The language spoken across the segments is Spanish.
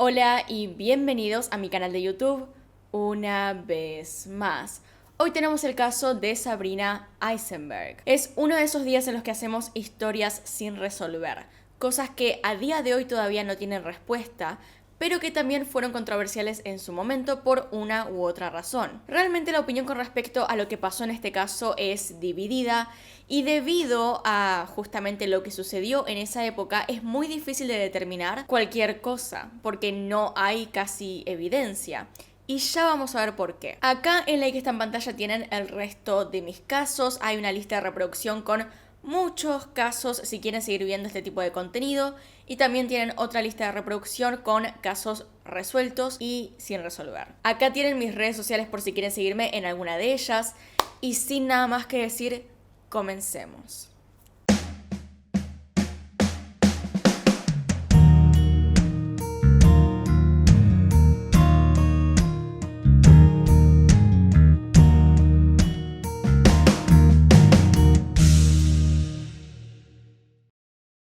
Hola y bienvenidos a mi canal de YouTube una vez más. Hoy tenemos el caso de Sabrina Eisenberg. Es uno de esos días en los que hacemos historias sin resolver, cosas que a día de hoy todavía no tienen respuesta, pero que también fueron controversiales en su momento por una u otra razón. Realmente la opinión con respecto a lo que pasó en este caso es dividida y debido a justamente lo que sucedió en esa época es muy difícil de determinar cualquier cosa porque no hay casi evidencia. Y ya vamos a ver por qué. Acá en la que está en pantalla tienen el resto de mis casos. Hay una lista de reproducción con muchos casos si quieren seguir viendo este tipo de contenido. Y también tienen otra lista de reproducción con casos resueltos y sin resolver. Acá tienen mis redes sociales por si quieren seguirme en alguna de ellas. Y sin nada más que decir, comencemos.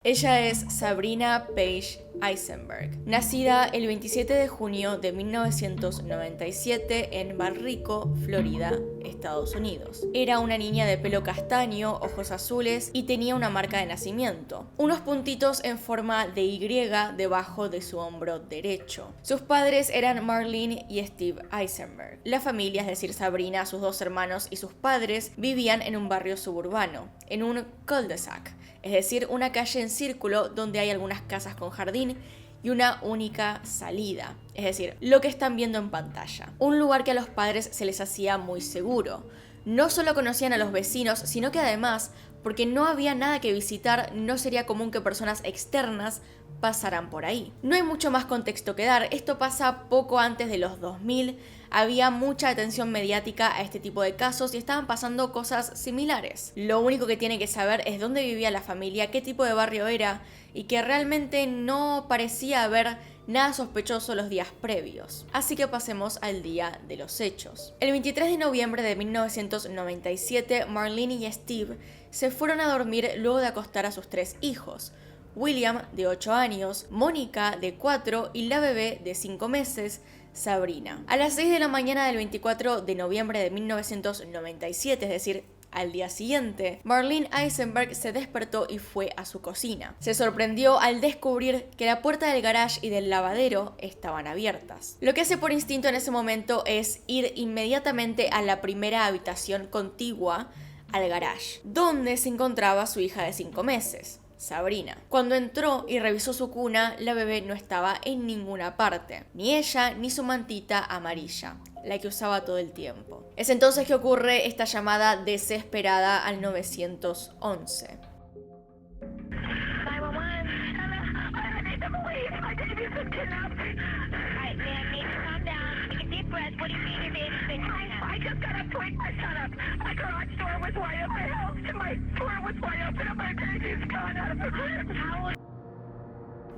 Ella es Sabrina Paige Eisenberg, nacida el 27 de junio de 1997 en Barrico, Florida, Estados Unidos. Era una niña de pelo castaño, ojos azules y tenía una marca de nacimiento, unos puntitos en forma de Y debajo de su hombro derecho. Sus padres eran Marlene y Steve Eisenberg. La familia, es decir, Sabrina, sus dos hermanos y sus padres, vivían en un barrio suburbano, en un cul-de-sac, es decir, una calle en círculo donde hay algunas casas con jardín y una única salida, es decir, lo que están viendo en pantalla. Un lugar que a los padres se les hacía muy seguro. No solo conocían a los vecinos, sino que además, porque no había nada que visitar, no sería común que personas externas pasaran por ahí. No hay mucho más contexto que dar, esto pasa poco antes de los 2000, había mucha atención mediática a este tipo de casos y estaban pasando cosas similares. Lo único que tiene que saber es dónde vivía la familia, qué tipo de barrio era y que realmente no parecía haber nada sospechoso los días previos. Así que pasemos al día de los hechos. El 23 de noviembre de 1997, Marlene y Steve se fueron a dormir luego de acostar a sus 3 hijos. William, de 8 años, Mónica, de 4 y la bebé, de 5 meses, Sabrina. A las 6 de la mañana del 24 de noviembre de 1997, es decir, al día siguiente, Marlene Eisenberg se despertó y fue a su cocina. Se sorprendió al descubrir que la puerta del garage y del lavadero estaban abiertas. Lo que hace por instinto en ese momento es ir inmediatamente a la primera habitación contigua al garage, donde se encontraba su hija de 5 meses. Sabrina. Cuando entró y revisó su cuna, la bebé no estaba en ninguna parte, ni ella ni su mantita amarilla, la que usaba todo el tiempo. Es entonces que ocurre esta llamada desesperada al 911.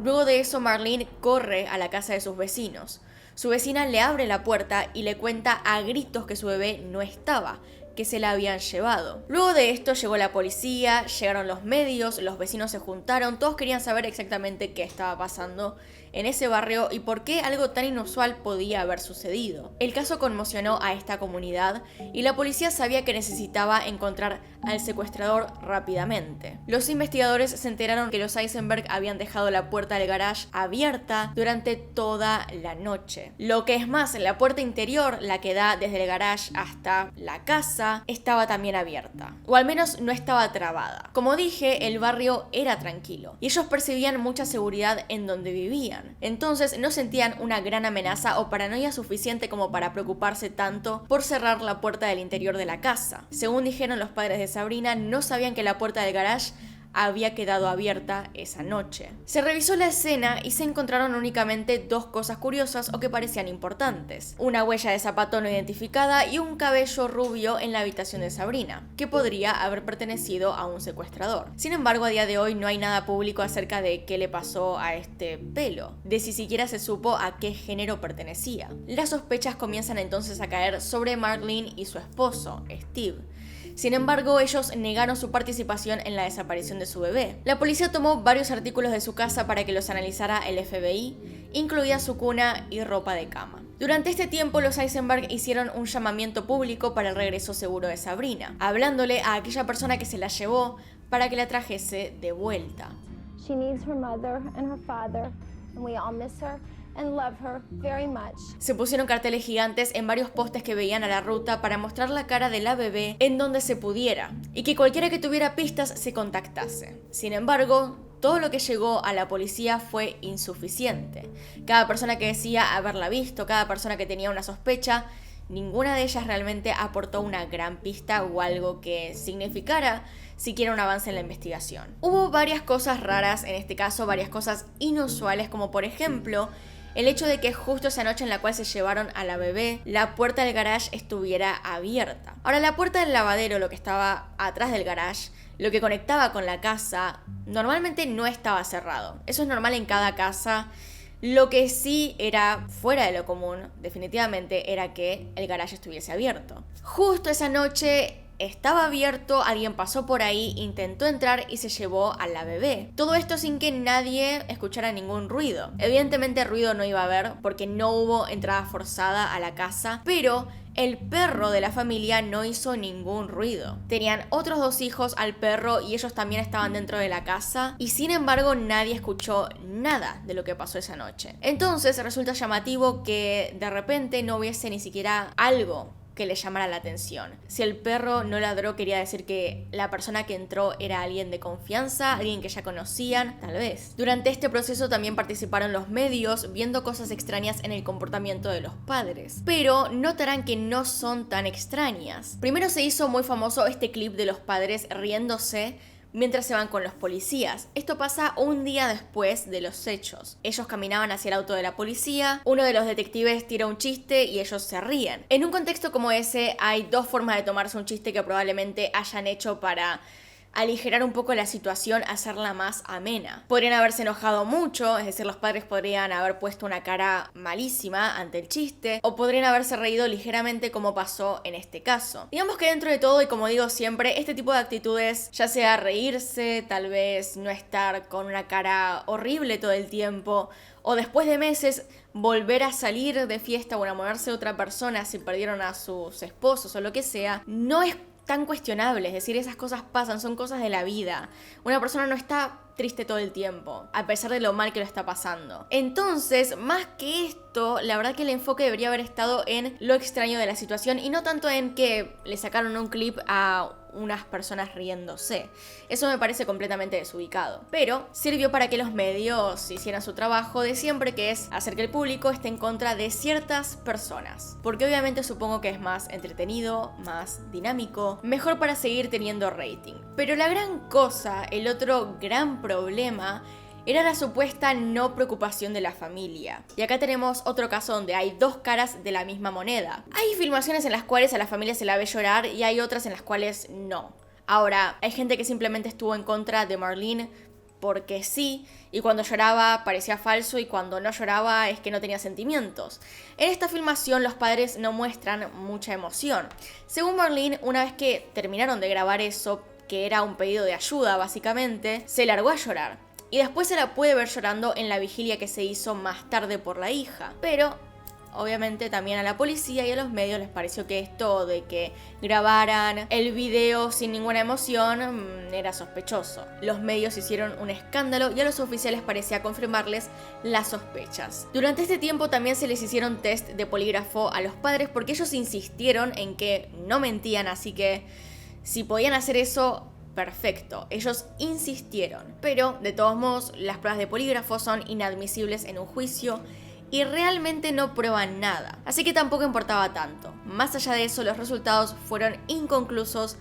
Luego de eso, Marlene corre a la casa de sus vecinos. Su vecina le abre la puerta y le cuenta a gritos que su bebé no estaba, que se la habían llevado. Luego de esto llegó la policía, llegaron los medios, los vecinos se juntaron, todos querían saber exactamente qué estaba pasando en ese barrio y por qué algo tan inusual podía haber sucedido. El caso conmocionó a esta comunidad y la policía sabía que necesitaba encontrar al secuestrador rápidamente. Los investigadores se enteraron que los Eisenberg habían dejado la puerta del garage abierta durante toda la noche. Lo que es más, la puerta interior, la que da desde el garage hasta la casa, estaba también abierta, o al menos no estaba trabada. Como dije, el barrio era tranquilo y ellos percibían mucha seguridad en donde vivían. Entonces no sentían una gran amenaza o paranoia suficiente como para preocuparse tanto por cerrar la puerta del interior de la casa. Según dijeron los padres de Sabrina, no sabían que la puerta del garage había quedado abierta esa noche. Se revisó la escena y se encontraron únicamente 2 cosas curiosas o que parecían importantes: una huella de zapato no identificada y un cabello rubio en la habitación de Sabrina, que podría haber pertenecido a un secuestrador. Sin embargo, a día de hoy no hay nada público acerca de qué le pasó a este pelo, de si siquiera se supo a qué género pertenecía. Las sospechas comienzan entonces a caer sobre Marlene y su esposo, Steve. Sin embargo, ellos negaron su participación en la desaparición de su bebé. La policía tomó varios artículos de su casa para que los analizara el FBI, incluida su cuna y ropa de cama. Durante este tiempo, los Eisenberg hicieron un llamamiento público para el regreso seguro de Sabrina, hablándole a aquella persona que se la llevó para que la trajese de vuelta. She needs her mother and her father, and we all miss her and love her very much. Se pusieron carteles gigantes en varios postes que veían a la ruta para mostrar la cara de la bebé en donde se pudiera, y que cualquiera que tuviera pistas se contactase. Sin embargo, todo lo que llegó a la policía fue insuficiente. Cada persona que decía haberla visto, cada persona que tenía una sospecha, ninguna de ellas realmente aportó una gran pista o algo que significara siquiera un avance en la investigación. Hubo varias cosas raras en este caso, varias cosas inusuales, como por ejemplo el hecho de que justo esa noche en la cual se llevaron a la bebé, la puerta del garage estuviera abierta. Ahora, la puerta del lavadero, lo que estaba atrás del garage, lo que conectaba con la casa, normalmente no estaba cerrado. Eso es normal en cada casa. Lo que sí era fuera de lo común, definitivamente, era que el garage estuviese abierto. Justo esa noche estaba abierto, alguien pasó por ahí, intentó entrar y se llevó a la bebé. Todo esto sin que nadie escuchara ningún ruido. Evidentemente ruido no iba a haber porque no hubo entrada forzada a la casa, pero el perro de la familia no hizo ningún ruido. Tenían otros 2 hijos al perro y ellos también estaban dentro de la casa y sin embargo nadie escuchó nada de lo que pasó esa noche. Entonces resulta llamativo que de repente no hubiese ni siquiera algo que le llamara la atención. Si el perro no ladró, quería decir que la persona que entró era alguien de confianza, alguien que ya conocían, tal vez. Durante este proceso también participaron los medios, viendo cosas extrañas en el comportamiento de los padres. Pero notarán que no son tan extrañas. Primero se hizo muy famoso este clip de los padres riéndose mientras se van con los policías. Esto pasa un día después de los hechos. Ellos caminaban hacia el auto de la policía, uno de los detectives tira un chiste y ellos se ríen. En un contexto como ese hay 2 formas de tomarse un chiste que probablemente hayan hecho para aligerar un poco la situación, hacerla más amena. Podrían haberse enojado mucho, es decir, los padres podrían haber puesto una cara malísima ante el chiste, o podrían haberse reído ligeramente como pasó en este caso. Digamos que dentro de todo, y como digo siempre, este tipo de actitudes, ya sea reírse, tal vez no estar con una cara horrible todo el tiempo, o después de meses volver a salir de fiesta o enamorarse de otra persona si perdieron a sus esposos o lo que sea, no es tan cuestionable, es decir, esas cosas pasan, son cosas de la vida. Una persona no está triste todo el tiempo, a pesar de lo mal que lo está pasando. Entonces, más que esto, la verdad que el enfoque debería haber estado en lo extraño de la situación y no tanto en que le sacaron un clip a unas personas riéndose. Eso me parece completamente desubicado. Pero sirvió para que los medios hicieran su trabajo de siempre, que es hacer que el público esté en contra de ciertas personas. Porque obviamente supongo que es más entretenido, más dinámico, mejor para seguir teniendo rating. Pero la gran cosa, el otro gran problema, era la supuesta no preocupación de la familia. Y acá tenemos otro caso donde hay 2 caras de la misma moneda. Hay filmaciones en las cuales a la familia se la ve llorar y hay otras en las cuales no. Ahora, hay gente que simplemente estuvo en contra de Marlene porque sí, y cuando lloraba parecía falso y cuando no lloraba es que no tenía sentimientos. En esta filmación los padres no muestran mucha emoción. Según Marlene, una vez que terminaron de grabar eso, que era un pedido de ayuda básicamente, se largó a llorar. Y después se la puede ver llorando en la vigilia que se hizo más tarde por la hija. Pero obviamente también a la policía y a los medios les pareció que esto de que grabaran el video sin ninguna emoción era sospechoso. Los medios hicieron un escándalo y a los oficiales parecía confirmarles las sospechas. Durante este tiempo también se les hicieron test de polígrafo a los padres porque ellos insistieron en que no mentían, así que si podían hacer eso, perfecto, ellos insistieron. Pero de todos modos las pruebas de polígrafo son inadmisibles en un juicio y realmente no prueban nada, así que tampoco importaba tanto. Más allá de eso, los resultados fueron inconclusos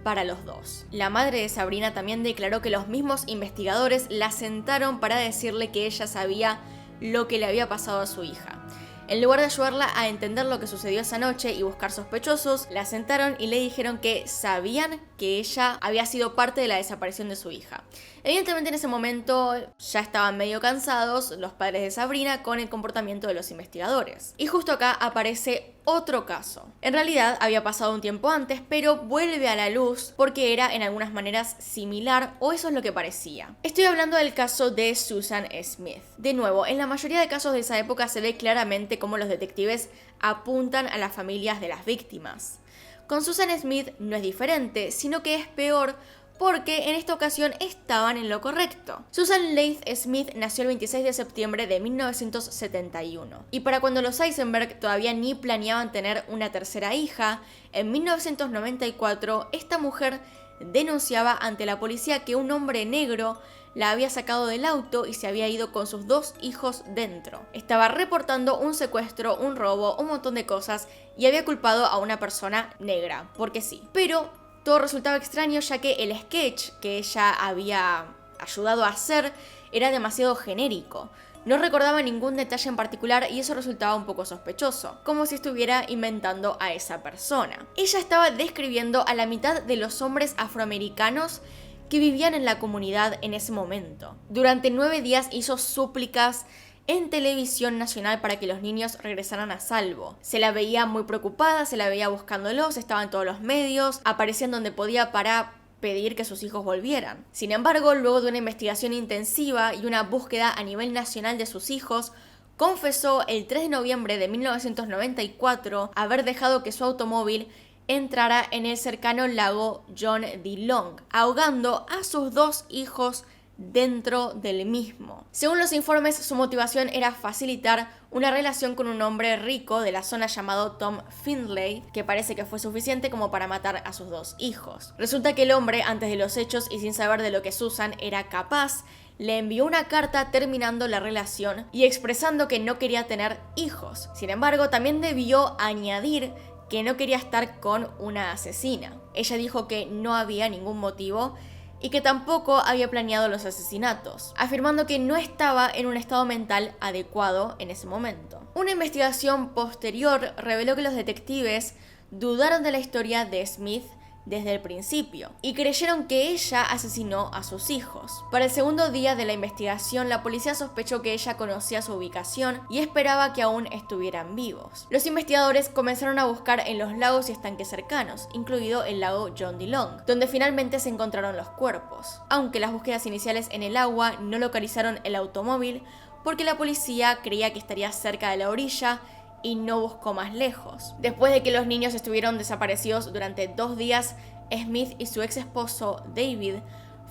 para los 2. La madre de Sabrina también declaró que los mismos investigadores la sentaron para decirle que ella sabía lo que le había pasado a su hija. En lugar de ayudarla a entender lo que sucedió esa noche y buscar sospechosos, la sentaron y le dijeron que sabían que ella había sido parte de la desaparición de su hija. Evidentemente en ese momento ya estaban medio cansados los padres de Sabrina con el comportamiento de los investigadores. Y justo acá aparece otro caso. En realidad había pasado un tiempo antes, pero vuelve a la luz porque era en algunas maneras similar, o eso es lo que parecía. Estoy hablando del caso de Susan Smith. De nuevo, en la mayoría de casos de esa época se ve claramente cómo los detectives apuntan a las familias de las víctimas. Con Susan Smith no es diferente, sino que es peor porque en esta ocasión estaban en lo correcto. Susan Leith Smith nació el 26 de septiembre de 1971. Y para cuando los Eisenberg todavía ni planeaban tener una tercera hija, en 1994 esta mujer denunciaba ante la policía que un hombre negro la había sacado del auto y se había ido con sus 2 hijos dentro. Estaba reportando un secuestro, un robo, un montón de cosas y había culpado a una persona negra, porque sí. Pero todo resultaba extraño ya que el sketch que ella había ayudado a hacer era demasiado genérico. No recordaba ningún detalle en particular y eso resultaba un poco sospechoso, como si estuviera inventando a esa persona. Ella estaba describiendo a la mitad de los hombres afroamericanos que vivían en la comunidad en ese momento. Durante 9 días hizo súplicas en televisión nacional para que los niños regresaran a salvo. Se la veía muy preocupada, se la veía buscándolos, estaba en todos los medios, aparecía en donde podía para pedir que sus hijos volvieran. Sin embargo, luego de una investigación intensiva y una búsqueda a nivel nacional de sus hijos, confesó el 3 de noviembre de 1994 haber dejado que su automóvil entrara en el cercano lago John D. Long, ahogando a sus 2 hijos dentro del mismo. Según los informes, su motivación era facilitar una relación con un hombre rico de la zona llamado Tom Findlay, que parece que fue suficiente como para matar a sus 2 hijos. Resulta que el hombre, antes de los hechos y sin saber de lo que Susan era capaz, le envió una carta terminando la relación y expresando que no quería tener hijos. Sin embargo, también debió añadir que no quería estar con una asesina. Ella dijo que no había ningún motivo y que tampoco había planeado los asesinatos, afirmando que no estaba en un estado mental adecuado en ese momento. Una investigación posterior reveló que los detectives dudaron de la historia de Smith desde el principio y creyeron que ella asesinó a sus hijos. Para el segundo día de la investigación, la policía sospechó que ella conocía su ubicación y esperaba que aún estuvieran vivos. Los investigadores comenzaron a buscar en los lagos y estanques cercanos, incluido el lago John D. Long, donde finalmente se encontraron los cuerpos, aunque las búsquedas iniciales en el agua no localizaron el automóvil porque la policía creía que estaría cerca de la orilla y no buscó más lejos. Después de que los niños estuvieron desaparecidos durante 2 días, Smith y su ex esposo David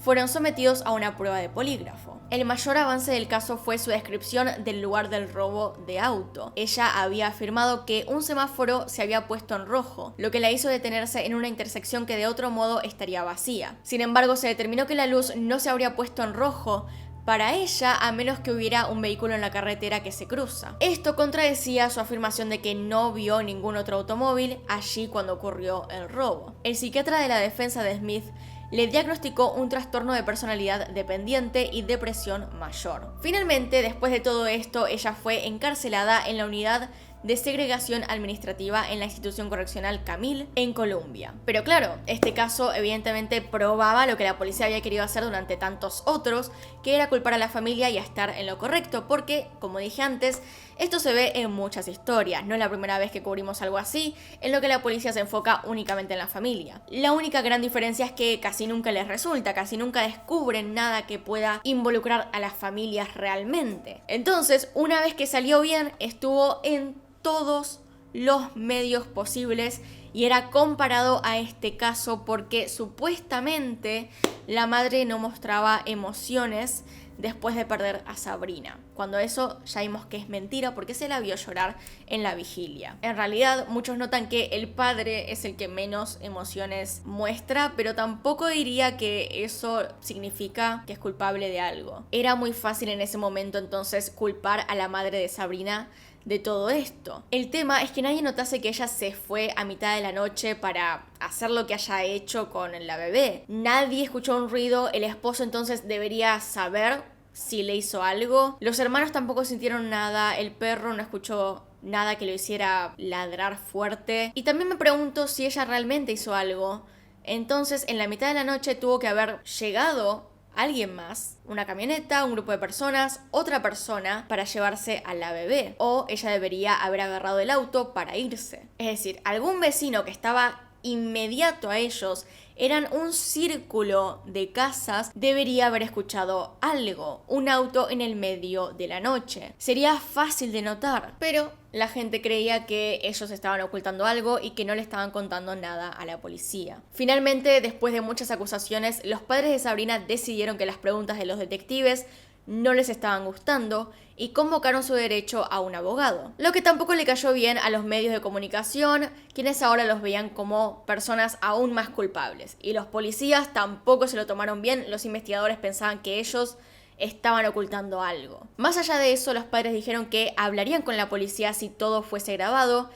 fueron sometidos a una prueba de polígrafo. El mayor avance del caso fue su descripción del lugar del robo de auto. Ella había afirmado que un semáforo se había puesto en rojo, lo que la hizo detenerse en una intersección que de otro modo estaría vacía. Sin embargo, se determinó que la luz no se habría puesto en rojo para ella, a menos que hubiera un vehículo en la carretera que se cruza. Esto contradecía su afirmación de que no vio ningún otro automóvil allí cuando ocurrió el robo. El psiquiatra de la defensa de Smith le diagnosticó un trastorno de personalidad dependiente y depresión mayor. Finalmente, después de todo esto, ella fue encarcelada en la unidad de segregación administrativa en la institución correccional Camille en Colombia. Pero claro, este caso evidentemente probaba lo que la policía había querido hacer durante tantos otros, que era culpar a la familia y estar en lo correcto, porque, como dije antes, esto se ve en muchas historias. No es la primera vez que cubrimos algo así, en lo que la policía se enfoca únicamente en la familia. La única gran diferencia es que casi nunca les resulta, casi nunca descubren nada que pueda involucrar a las familias realmente. Entonces, una vez que salió bien, estuvo en todos los medios posibles y era comparado a este caso porque supuestamente la madre no mostraba emociones después de perder a Sabrina, cuando eso ya vimos que es mentira porque se la vio llorar en la vigilia. En realidad, muchos notan que el padre es el que menos emociones muestra, pero tampoco diría que eso significa que es culpable de algo. Era muy fácil en ese momento entonces culpar a la madre de Sabrina de todo esto. El tema es que nadie notase que ella se fue a mitad de la noche para hacer lo que haya hecho con la bebé. Nadie escuchó un ruido, el esposo entonces debería saber si le hizo algo. Los hermanos tampoco sintieron nada, el perro no escuchó nada que lo hiciera ladrar fuerte. Y también me pregunto si ella realmente hizo algo. Entonces, en la mitad de la noche tuvo que haber llegado alguien más, una camioneta, un grupo de personas, otra persona para llevarse a la bebé, o ella debería haber agarrado el auto para irse. Es decir, algún vecino que estaba inmediato a ellos, eran un círculo de casas, debería haber escuchado algo, un auto en el medio de la noche. Sería fácil de notar, pero la gente creía que ellos estaban ocultando algo y que no le estaban contando nada a la policía. Finalmente, después de muchas acusaciones, los padres de Sabrina decidieron que las preguntas de los detectives no les estaban gustando y convocaron su derecho a un abogado. Lo que tampoco le cayó bien a los medios de comunicación, quienes ahora los veían como personas aún más culpables. Y los policías tampoco se lo tomaron bien, los investigadores pensaban que ellos estaban ocultando algo. Más allá de eso, los padres dijeron que hablarían con la policía si todo fuese grabado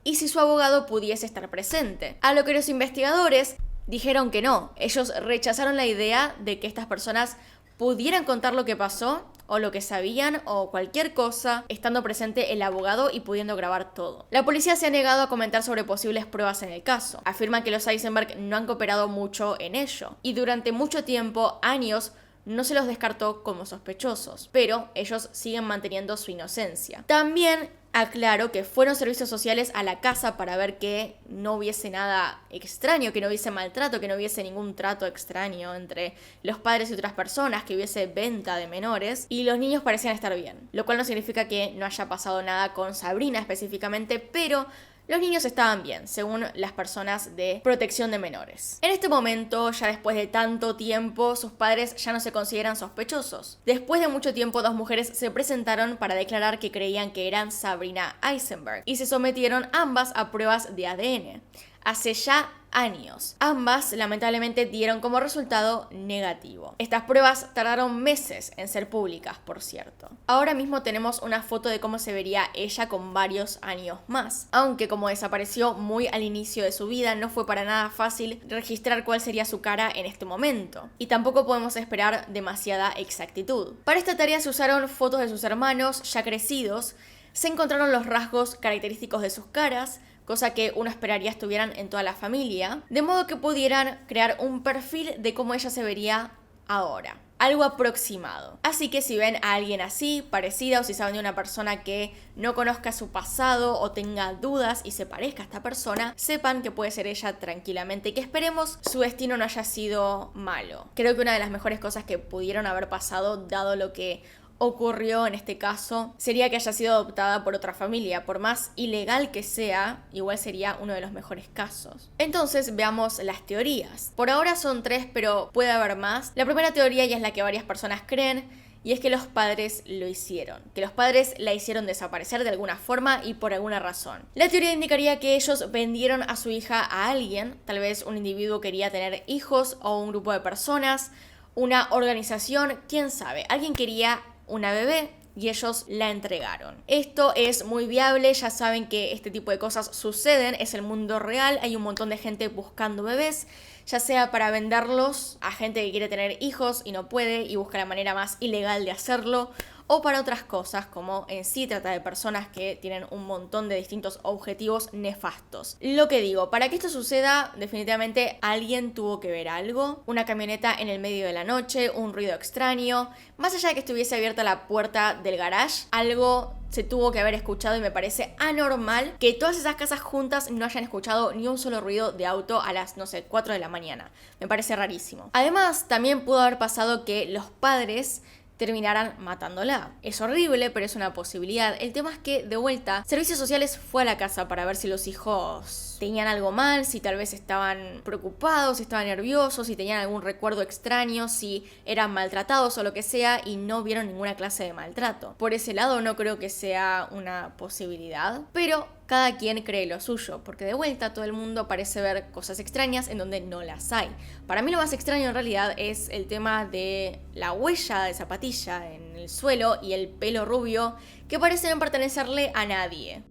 y si su abogado pudiese estar presente. A lo que los investigadores dijeron que no, ellos rechazaron la idea de que estas personas pudieran contar lo que pasó o lo que sabían o cualquier cosa estando presente el abogado y pudiendo grabar todo. La policía se ha negado a comentar sobre posibles pruebas en el caso. Afirman que los Eisenberg no han cooperado mucho en ello y durante mucho tiempo, años, no se los descartó como sospechosos, pero ellos siguen manteniendo su inocencia. También aclaro que fueron servicios sociales a la casa para ver que no hubiese nada extraño, que no hubiese maltrato, que no hubiese ningún trato extraño entre los padres y otras personas, que hubiese venta de menores, y los niños parecían estar bien, lo cual no significa que no haya pasado nada con Sabrina específicamente, pero los niños estaban bien, según las personas de protección de menores. En este momento, ya después de tanto tiempo, sus padres ya no se consideran sospechosos. Después de mucho tiempo, dos mujeres se presentaron para declarar que creían que eran Sabrina Eisenberg y se sometieron ambas a pruebas de ADN. Hace ya años. Ambas, lamentablemente, dieron como resultado negativo. Estas pruebas tardaron meses en ser públicas, por cierto. Ahora mismo tenemos una foto de cómo se vería ella con varios años más. Aunque como desapareció muy al inicio de su vida, no fue para nada fácil registrar cuál sería su cara en este momento. Y tampoco podemos esperar demasiada exactitud. Para esta tarea se usaron fotos de sus hermanos ya crecidos, se encontraron los rasgos característicos de sus caras, cosa que uno esperaría estuvieran en toda la familia, de modo que pudieran crear un perfil de cómo ella se vería ahora. Algo aproximado. Así que si ven a alguien así, parecida, o si saben de una persona que no conozca su pasado o tenga dudas y se parezca a esta persona, sepan que puede ser ella tranquilamente y que esperemos su destino no haya sido malo. Creo que una de las mejores cosas que pudieron haber pasado, dado lo que ocurrió en este caso, sería que haya sido adoptada por otra familia. Por más ilegal que sea, igual sería uno de los mejores casos. Entonces veamos las teorías. Por ahora son 3, pero puede haber más. La primera teoría, y es la que varias personas creen, y es que los padres lo hicieron, que los padres la hicieron desaparecer de alguna forma y por alguna razón. La teoría indicaría que ellos vendieron a su hija a alguien, tal vez un individuo quería tener hijos o un grupo de personas, una organización, quién sabe, alguien quería una bebé y ellos la entregaron. Esto es muy viable, ya saben que este tipo de cosas suceden, es el mundo real, hay un montón de gente buscando bebés, ya sea para venderlos a gente que quiere tener hijos y no puede y busca la manera más ilegal de hacerlo, o para otras cosas, como en sí trata de personas que tienen un montón de distintos objetivos nefastos. Lo que digo, para que esto suceda, definitivamente alguien tuvo que ver algo, una camioneta en el medio de la noche, un ruido extraño, más allá de que estuviese abierta la puerta del garage, algo se tuvo que haber escuchado y me parece anormal que todas esas casas juntas no hayan escuchado ni un solo ruido de auto a las, 4 de la mañana. Me parece rarísimo. Además, también pudo haber pasado que los padres terminaran matándola. Es horrible, pero es una posibilidad. El tema es que, de vuelta, Servicios Sociales fue a la casa para ver si los hijos tenían algo mal, si tal vez estaban preocupados, si estaban nerviosos, si tenían algún recuerdo extraño, si eran maltratados o lo que sea, y no vieron ninguna clase de maltrato. Por ese lado no creo que sea una posibilidad, pero cada quien cree lo suyo, porque de vuelta todo el mundo parece ver cosas extrañas en donde no las hay. Para mí lo más extraño en realidad es el tema de la huella de zapatilla en el suelo y el pelo rubio que parece no pertenecerle a nadie.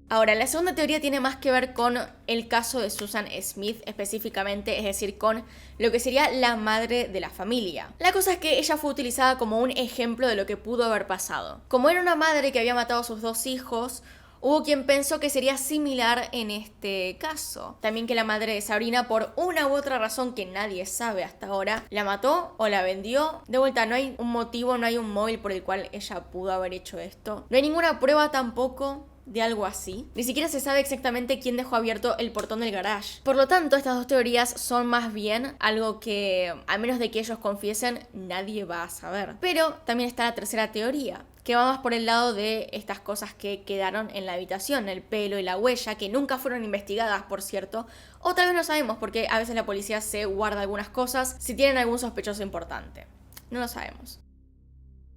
Ahora, la segunda teoría tiene más que ver con el caso de Susan Smith específicamente, es decir, con lo que sería la madre de la familia. La cosa es que ella fue utilizada como un ejemplo de lo que pudo haber pasado. Como era una madre que había matado a sus 2 hijos, Hubo quien pensó que sería similar en este caso. También que la madre de Sabrina, por una u otra razón que nadie sabe hasta ahora, la mató o la vendió. De vuelta, no hay un motivo, no hay un móvil por el cual ella pudo haber hecho esto. No hay ninguna prueba tampoco de algo así. Ni siquiera se sabe exactamente quién dejó abierto el portón del garage. Por lo tanto, estas dos teorías son más bien algo que, a menos de que ellos confiesen, nadie va a saber. Pero también está la tercera teoría, que va más por el lado de estas cosas que quedaron en la habitación, el pelo y la huella, que nunca fueron investigadas, por cierto, o tal vez no sabemos, porque a veces la policía se guarda algunas cosas si tienen algún sospechoso importante. No lo sabemos.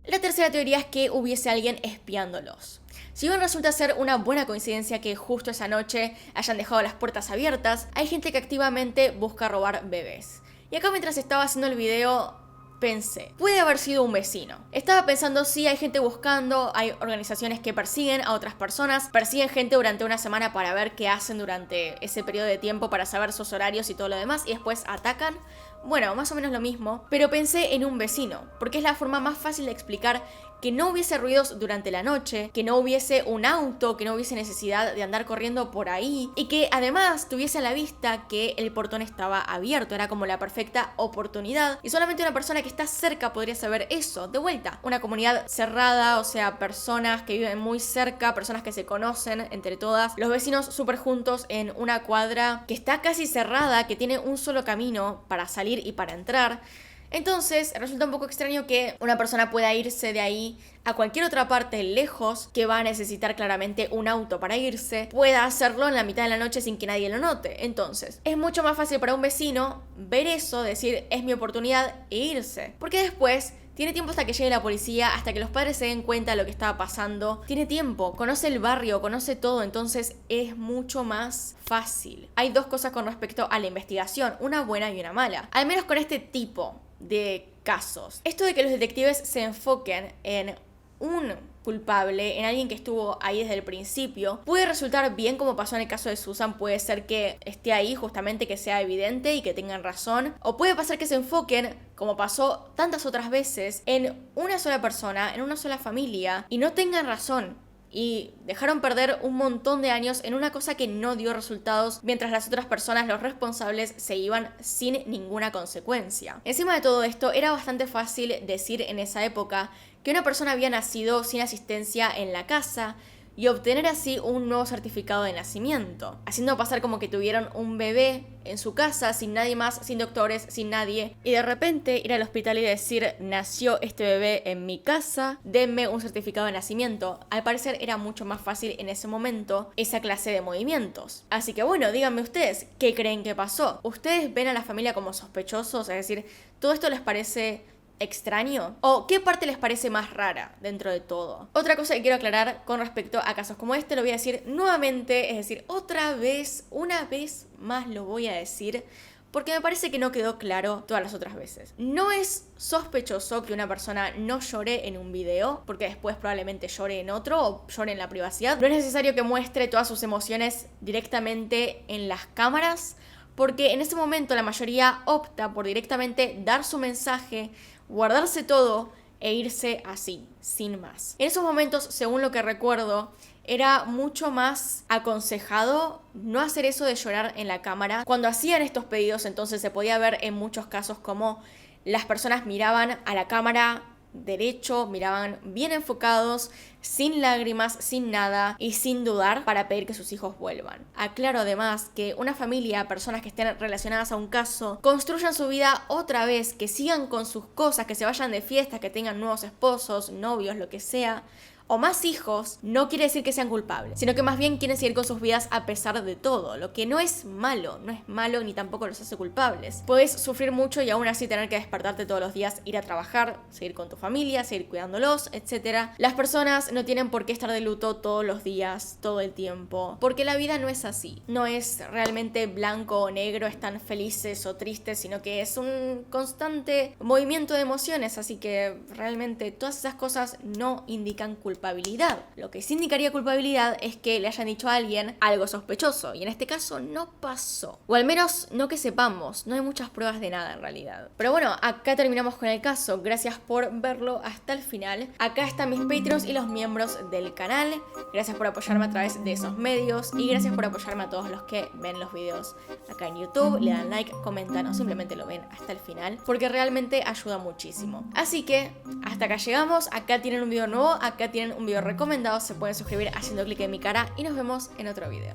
La tercera teoría es que hubiese alguien espiándolos. Si bien resulta ser una buena coincidencia que justo esa noche hayan dejado las puertas abiertas, hay gente que activamente busca robar bebés. Y acá mientras estaba haciendo el video pensé, puede haber sido un vecino. Estaba pensando, sí, hay gente buscando, hay organizaciones que persiguen a otras personas, persiguen gente durante una semana para ver qué hacen durante ese periodo de tiempo, para saber sus horarios y todo lo demás, y después atacan. Bueno, más o menos lo mismo, pero pensé en un vecino, porque es la forma más fácil de explicar que no hubiese ruidos durante la noche, que no hubiese un auto, que no hubiese necesidad de andar corriendo por ahí, y que además tuviese a la vista que el portón estaba abierto. Era como la perfecta oportunidad, y solamente una persona que está cerca podría saber eso. De vuelta, una comunidad cerrada, o sea, personas que viven muy cerca, personas que se conocen entre todas, los vecinos súper juntos en una cuadra que está casi cerrada, que tiene un solo camino para salir y para entrar. Entonces resulta un poco extraño que una persona pueda irse de ahí a cualquier otra parte lejos, que va a necesitar claramente un auto para irse, pueda hacerlo en la mitad de la noche sin que nadie lo note. Entonces es mucho más fácil para un vecino ver eso, decir es mi oportunidad e irse, porque después tiene tiempo hasta que llegue la policía, hasta que los padres se den cuenta de lo que estaba pasando. Tiene tiempo, conoce el barrio, conoce todo, entonces es mucho más fácil. Hay dos cosas con respecto a la investigación, una buena y una mala. Al menos con este tipo de casos. Esto de que los detectives se enfoquen en un culpable, en alguien que estuvo ahí desde el principio, puede resultar bien, como pasó en el caso de Susan. Puede ser que esté ahí justamente, que sea evidente y que tengan razón, o puede pasar que se enfoquen, como pasó tantas otras veces, en una sola persona, en una sola familia, y no tengan razón y dejaron perder un montón de años en una cosa que no dio resultados, mientras las otras personas, los responsables, se iban sin ninguna consecuencia. Encima de todo esto, era bastante fácil decir en esa época que una persona había nacido sin asistencia en la casa y obtener así un nuevo certificado de nacimiento, haciendo pasar como que tuvieron un bebé en su casa, sin nadie más, sin doctores, sin nadie, y de repente ir al hospital y decir, nació este bebé en mi casa, denme un certificado de nacimiento. Al parecer era mucho más fácil en ese momento esa clase de movimientos. Así que bueno, díganme ustedes, ¿qué creen que pasó? ¿Ustedes ven a la familia como sospechosos? Es decir, ¿todo esto les parece extraño? ¿O qué parte les parece más rara dentro de todo? Otra cosa que quiero aclarar con respecto a casos como este, lo voy a decir nuevamente, es decir, otra vez, una vez más lo voy a decir, porque me parece que no quedó claro todas las otras veces. No es sospechoso que una persona no llore en un video, porque después probablemente llore en otro o llore en la privacidad. No es necesario que muestre todas sus emociones directamente en las cámaras, porque en ese momento la mayoría opta por directamente dar su mensaje, guardarse todo e irse así, sin más. En esos momentos, según lo que recuerdo, era mucho más aconsejado no hacer eso de llorar en la cámara. Cuando hacían estos pedidos, entonces se podía ver en muchos casos como las personas miraban a la cámara derecho, miraban bien enfocados, sin lágrimas, sin nada y sin dudar para pedir que sus hijos vuelvan. Aclaro además que una familia, personas que estén relacionadas a un caso, construyan su vida otra vez, que sigan con sus cosas, que se vayan de fiesta, que tengan nuevos esposos, novios, lo que sea, o más hijos, no quiere decir que sean culpables, sino que más bien quieren seguir con sus vidas a pesar de todo, lo que no es malo ni tampoco los hace culpables. Puedes sufrir mucho y aún así tener que despertarte todos los días, ir a trabajar, seguir con tu familia, seguir cuidándolos, etc. Las personas no tienen por qué estar de luto todos los días, todo el tiempo, porque la vida no es así, no es realmente blanco o negro, están felices o tristes, sino que es un constante movimiento de emociones, así que realmente todas esas cosas no indican culpabilidad. culpabilidad. Lo que sí indicaría culpabilidad es que le hayan dicho a alguien algo sospechoso, y en este caso no pasó. O al menos no que sepamos, no hay muchas pruebas de nada en realidad. Pero bueno, acá terminamos con el caso. Gracias por verlo hasta el final. Acá están mis Patreons y los miembros del canal. Gracias por apoyarme a través de esos medios y gracias por apoyarme a todos los que ven los videos acá en YouTube, le dan like, comentan o simplemente lo ven hasta el final, porque realmente ayuda muchísimo. Así que hasta acá llegamos. Acá tienen un video nuevo, acá tienen un video recomendado, se pueden suscribir haciendo clic en mi cara y nos vemos en otro video.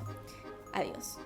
Adiós.